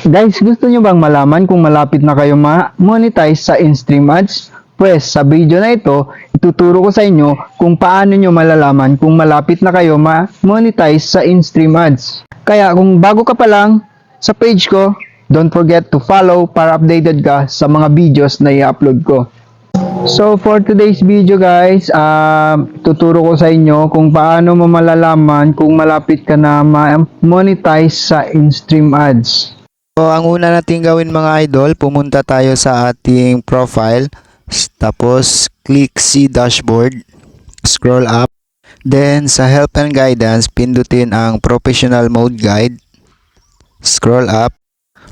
Guys, gusto nyo bang malaman kung malapit na kayo ma-monetize sa in-stream ads? Pues, sa video na ito, ituturo ko sa inyo kung paano nyo malalaman kung malapit na kayo ma-monetize sa in-stream ads. Kaya kung bago ka pa lang sa page ko, don't forget to follow para updated ka sa mga videos na i-upload ko. So for today's video guys, tuturo ko sa inyo kung paano mo malalaman kung malapit ka na ma-monetize sa in-stream ads. So, ang una natin gawin mga idol, pumunta tayo sa ating profile, tapos click see dashboard, scroll up, then sa help and guidance, pindutin ang professional mode guide, scroll up,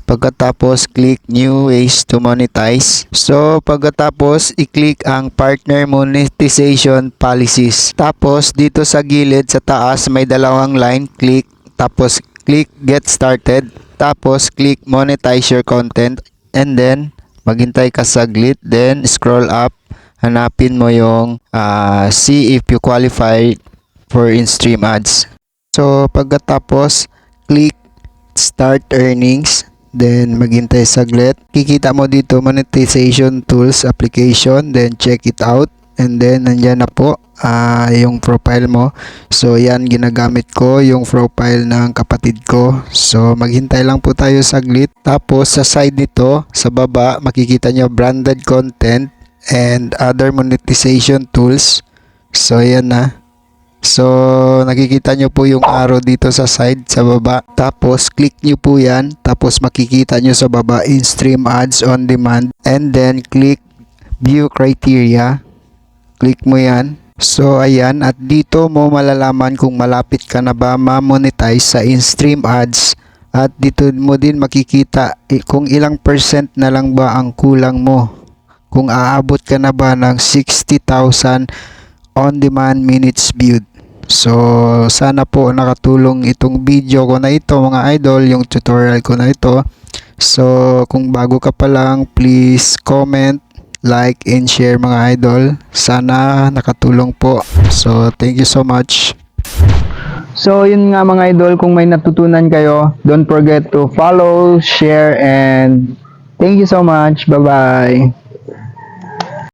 pagkatapos click new ways to monetize. So, pagkatapos i-click ang partner monetization policies. Tapos, dito sa gilid sa taas may dalawang line, click, tapos click get started. Tapos, click monetize your content and then, maghintay ka saglit. Then, scroll up. Hanapin mo yung see if you qualify for in-stream ads. So, pagkatapos, click start earnings. Then, maghintay saglit. Kikita mo dito monetization tools application. Then, check it out. And then, nandyan na po yung profile mo. So, yan ginagamit ko, yung profile ng kapatid ko. So, maghintay lang po tayo saglit. Tapos, sa side nito, sa baba, makikita nyo branded content and other monetization tools. So, yan na. So, nakikita nyo po yung arrow dito sa side, sa baba. Tapos, click nyo po yan. Tapos, makikita nyo sa baba, in-stream ads on demand. And then, click view criteria. Click mo yan. So, ayan. At dito mo malalaman kung malapit ka na ba ma-monetize sa in-stream ads. At dito mo din makikita kung ilang percent na lang ba ang kulang mo. Kung aabot ka na ba ng 60,000 on-demand minutes viewed. So, sana po nakatulong itong video ko na ito mga idol, yung tutorial ko na ito. So, kung bago ka pa lang, please comment, like, and share mga idol. Sana nakatulong po. So, thank you so much. So, yun nga mga idol, kung may natutunan kayo, don't forget to follow, share, and thank you so much. Bye-bye.